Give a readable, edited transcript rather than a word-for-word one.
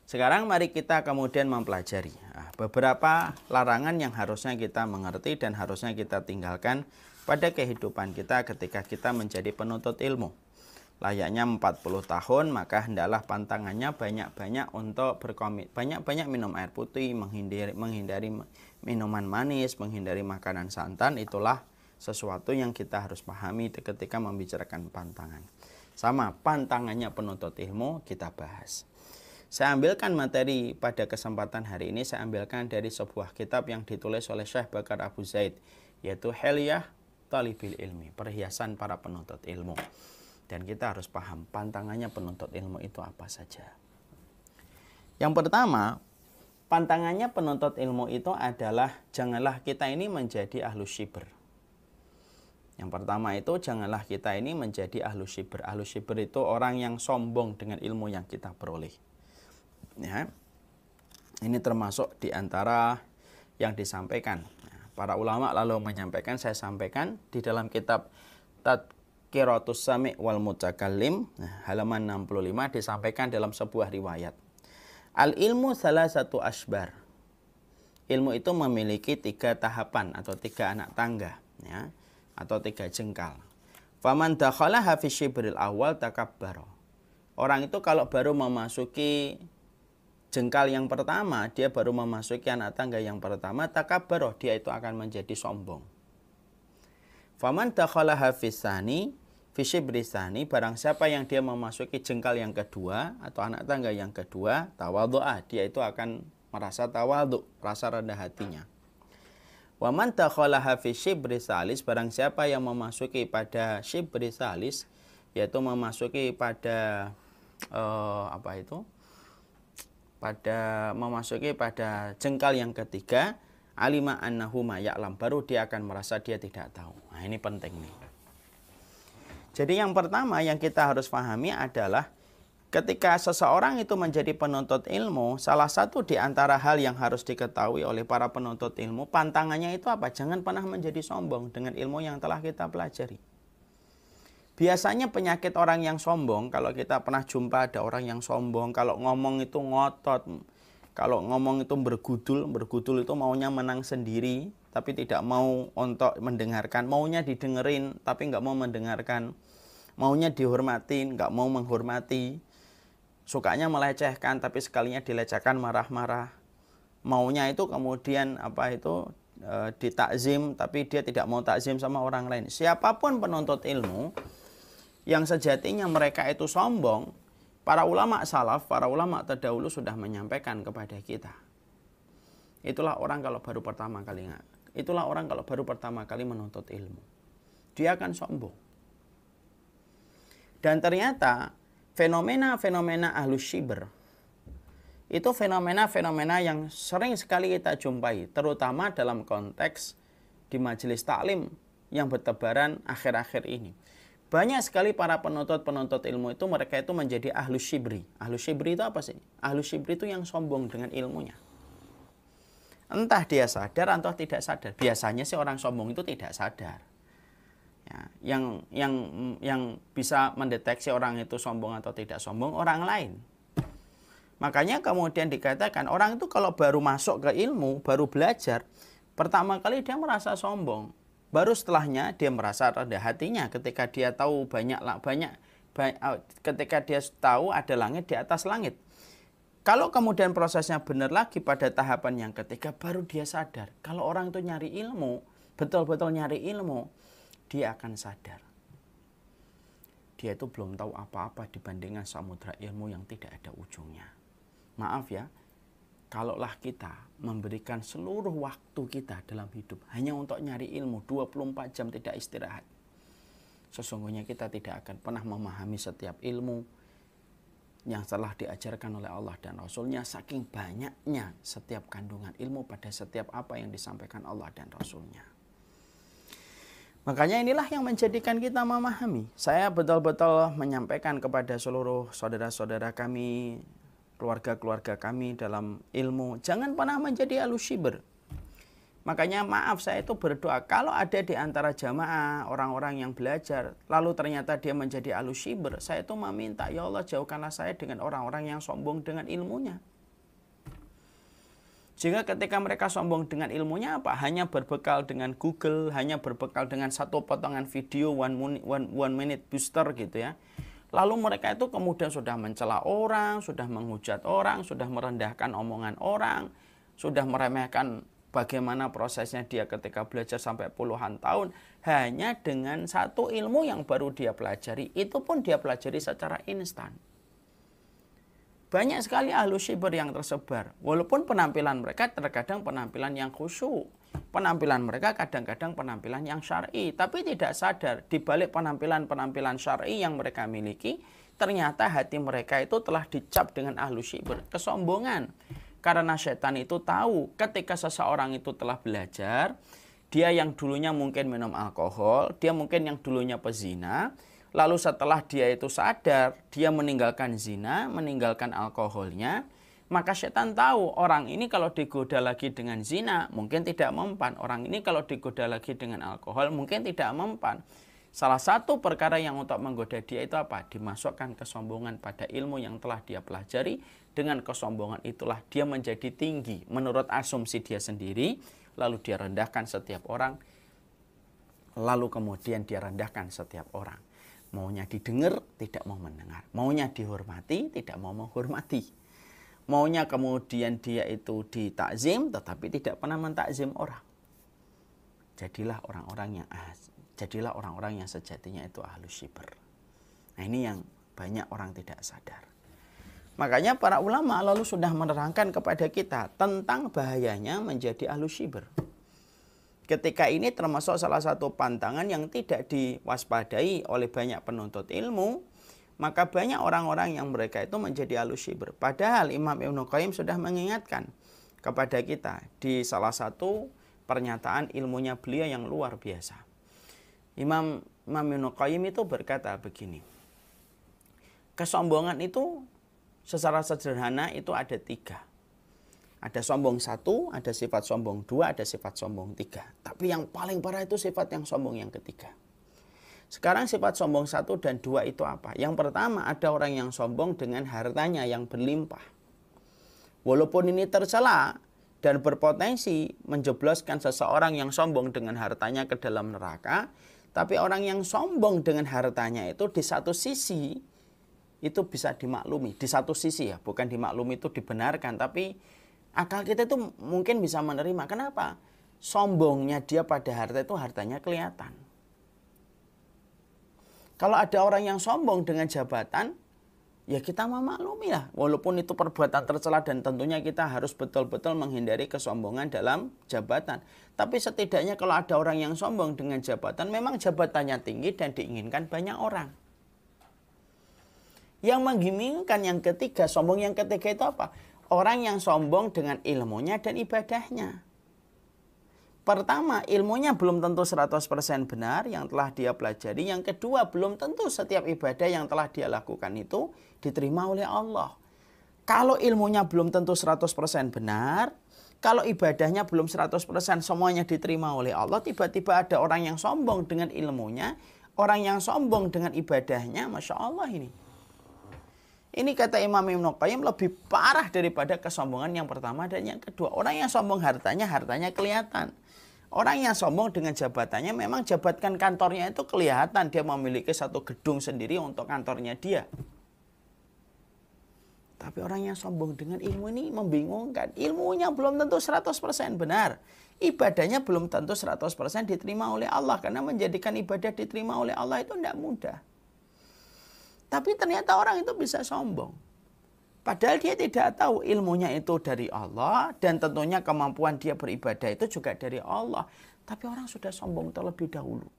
Sekarang mari kita kemudian mempelajari beberapa larangan yang harusnya kita mengerti dan harusnya kita tinggalkan pada kehidupan kita ketika kita menjadi penuntut ilmu. Layaknya 40 tahun, maka hendaklah pantangannya banyak-banyak untuk banyak-banyak minum air putih, menghindari minuman manis, menghindari makanan santan. Itulah sesuatu yang kita harus pahami ketika membicarakan pantangan. Sama pantangannya penuntut ilmu kita bahas. Saya ambilkan materi pada kesempatan hari ini, saya ambilkan dari sebuah kitab yang ditulis oleh Syekh Bakar Abu Zaid, yaitu Hilyah Thalibil Ilmi, perhiasan para penuntut ilmu. Dan kita harus paham pantangannya penuntut ilmu itu apa saja. Yang pertama, pantangannya penuntut ilmu itu adalah janganlah kita ini menjadi ahlus syibr. Yang pertama itu janganlah kita ini menjadi ahlus syibr. Ahlus syibr itu orang yang sombong dengan ilmu yang kita peroleh. Ya, ini termasuk di antara yang disampaikan. Para ulama lalu menyampaikan, saya sampaikan di dalam kitab Tadkiratus Sami' wal Mutakallim, halaman 65 disampaikan dalam sebuah riwayat. Al-ilmu salah satu asbar. Ilmu itu memiliki 3 tahapan atau 3 anak tangga, ya, atau 3 jengkal. Faman dakhalaha fi syibril awal takabbara. Orang itu kalau baru memasuki jengkal yang pertama, dia baru memasuki anak tangga yang pertama, takabbaroh, dia itu akan menjadi sombong. Faman dakhalaha fisani, fisyibrisani, barang siapa yang dia memasuki jengkal yang kedua atau anak tangga yang kedua, tawadhu'ah, dia itu akan merasa tawadhu, rasa rendah hatinya. Waman dakhalaha fisyibrisalis, barang siapa yang memasuki pada syibrisalis, yaitu memasuki pada memasuki pada jengkal yang ketiga, alima annahu ma ya'lam, baru dia akan merasa dia tidak tahu. Nah, ini penting nih. Jadi yang pertama yang kita harus pahami adalah ketika seseorang itu menjadi penuntut ilmu, salah satu di antara hal yang harus diketahui oleh para penuntut ilmu, pantangannya itu apa? Jangan pernah menjadi sombong dengan ilmu yang telah kita pelajari. Biasanya penyakit orang yang sombong, kalau kita pernah jumpa ada orang yang sombong, kalau ngomong itu ngotot, kalau ngomong itu bergudul itu maunya menang sendiri, tapi tidak mau untuk mendengarkan, maunya didengerin, tapi nggak mau mendengarkan, maunya dihormatin, nggak mau menghormati, sukanya melecehkan, tapi sekalinya dilecehkan marah-marah, maunya itu kemudian ditakzim, tapi dia tidak mau takzim sama orang lain. Siapapun penuntut ilmu yang sejatinya mereka itu sombong, para ulama salaf, para ulama terdahulu sudah menyampaikan kepada kita. Itulah orang kalau baru pertama kali menuntut ilmu. Dia akan sombong. Dan ternyata fenomena-fenomena ahlus syibr itu fenomena-fenomena yang sering sekali kita jumpai, terutama dalam konteks di majelis taklim yang bertebaran akhir-akhir ini. Banyak sekali para penuntut ilmu itu mereka itu menjadi ahlus syibri. Ahlus syibri itu apa sih? Ahlus syibri itu yang sombong dengan ilmunya. Entah dia sadar atau tidak sadar. Biasanya sih orang sombong itu tidak sadar. Ya, yang bisa mendeteksi orang itu sombong atau tidak sombong orang lain. Makanya kemudian dikatakan orang itu kalau baru masuk ke ilmu, baru belajar, pertama kali dia merasa sombong. Baru setelahnya dia merasa rendah hatinya ketika dia tahu ketika dia tahu ada langit di atas langit. Kalau kemudian prosesnya benar lagi pada tahapan yang ketiga, baru dia sadar. Kalau orang itu nyari ilmu, betul-betul nyari ilmu, dia akan sadar. Dia itu belum tahu apa-apa dibandingkan samudra ilmu yang tidak ada ujungnya. Maaf ya, kalaulah kita memberikan seluruh waktu kita dalam hidup hanya untuk nyari ilmu 24 jam tidak istirahat, sesungguhnya kita tidak akan pernah memahami setiap ilmu yang telah diajarkan oleh Allah dan Rasulnya, saking banyaknya setiap kandungan ilmu pada setiap apa yang disampaikan Allah dan Rasulnya. Makanya inilah yang menjadikan kita memahami. Saya betul-betul menyampaikan kepada seluruh saudara-saudara kami, keluarga-keluarga kami dalam ilmu, jangan pernah menjadi ahlus syibr. Makanya maaf, saya itu berdoa kalau ada di antara jamaah orang-orang yang belajar lalu ternyata dia menjadi ahlus syibr, saya itu meminta, ya Allah jauhkanlah saya dengan orang-orang yang sombong dengan ilmunya. Sehingga ketika mereka sombong dengan ilmunya apa? Hanya berbekal dengan Google, hanya berbekal dengan satu potongan video one minute booster gitu ya. Lalu mereka itu kemudian sudah mencela orang, sudah menghujat orang, sudah merendahkan omongan orang, sudah meremehkan bagaimana prosesnya dia ketika belajar sampai puluhan tahun. Hanya dengan satu ilmu yang baru dia pelajari, itu pun dia pelajari secara instan. Banyak sekali ahlu syibr yang tersebar. Walaupun penampilan mereka terkadang penampilan yang khusyuk. Penampilan mereka kadang-kadang penampilan yang syar'i. Tapi tidak sadar di balik penampilan-penampilan syar'i yang mereka miliki, ternyata hati mereka itu telah dicap dengan ahlu syibr, kesombongan. Karena setan itu tahu ketika seseorang itu telah belajar, dia yang dulunya mungkin minum alkohol, dia mungkin yang dulunya pezina, lalu setelah dia itu sadar, dia meninggalkan zina, meninggalkan alkoholnya, maka setan tahu orang ini kalau digoda lagi dengan zina mungkin tidak mempan. Orang ini kalau digoda lagi dengan alkohol mungkin tidak mempan. Salah satu perkara yang untuk menggoda dia itu apa? Dimasukkan kesombongan pada ilmu yang telah dia pelajari. Dengan kesombongan itulah dia menjadi tinggi menurut asumsi dia sendiri. Lalu dia rendahkan setiap orang. Lalu kemudian dia rendahkan setiap orang. Maunya didengar, tidak mau mendengar. Maunya dihormati, tidak mau menghormati. Maunya kemudian dia itu ditakzim, tetapi tidak pernah mentakzim orang. Jadilah orang-orang yang sejatinya itu ahlu syibr. Nah, ini yang banyak orang tidak sadar. Makanya para ulama lalu sudah menerangkan kepada kita tentang bahayanya menjadi ahlu syibr. Ketika ini termasuk salah satu pantangan yang tidak diwaspadai oleh banyak penuntut ilmu, maka banyak orang-orang yang mereka itu menjadi ahlu syibr. Padahal Imam Ibnu Qayyim sudah mengingatkan kepada kita di salah satu pernyataan ilmunya beliau yang luar biasa. Imam Ibnu Qayyim itu berkata begini, kesombongan itu secara sederhana itu ada 3. Ada sombong 1, ada sifat sombong 2, ada sifat sombong 3. Tapi yang paling parah itu sifat yang sombong yang ketiga. Sekarang sifat sombong 1 dan 2 itu apa? Yang pertama, ada orang yang sombong dengan hartanya yang berlimpah. Walaupun ini tercela dan berpotensi menjebloskan seseorang yang sombong dengan hartanya ke dalam neraka, tapi orang yang sombong dengan hartanya itu di satu sisi itu bisa dimaklumi. Di satu sisi ya, bukan dimaklumi itu dibenarkan, tapi akal kita itu mungkin bisa menerima. Kenapa? Sombongnya dia pada harta itu hartanya kelihatan. Kalau ada orang yang sombong dengan jabatan, ya kita memaklumi lah. Walaupun itu perbuatan tercela dan tentunya kita harus betul-betul menghindari kesombongan dalam jabatan. Tapi setidaknya kalau ada orang yang sombong dengan jabatan, memang jabatannya tinggi dan diinginkan banyak orang. Yang menggimingkan yang ketiga, sombong yang ketiga itu apa? Orang yang sombong dengan ilmunya dan ibadahnya. Pertama, ilmunya belum tentu 100% benar yang telah dia pelajari. Yang kedua, belum tentu setiap ibadah yang telah dia lakukan itu diterima oleh Allah. Kalau ilmunya belum tentu 100% benar, kalau ibadahnya belum 100% semuanya diterima oleh Allah, tiba-tiba ada orang yang sombong dengan ilmunya, orang yang sombong dengan ibadahnya, Masya Allah ini. Ini kata Imam Ibnu Qayyim lebih parah daripada kesombongan yang pertama dan yang kedua. Orang yang sombong hartanya kelihatan. Orang yang sombong dengan jabatannya memang jabatan kantornya itu kelihatan. Dia memiliki satu gedung sendiri untuk kantornya dia. Tapi orang yang sombong dengan ilmu ini membingungkan. Ilmunya belum tentu 100% benar. Ibadahnya belum tentu 100% diterima oleh Allah. Karena menjadikan ibadah diterima oleh Allah itu tidak mudah. Tapi ternyata orang itu bisa sombong. Padahal dia tidak tahu ilmunya itu dari Allah. Dan tentunya kemampuan dia beribadah itu juga dari Allah. Tapi orang sudah sombong terlebih dahulu.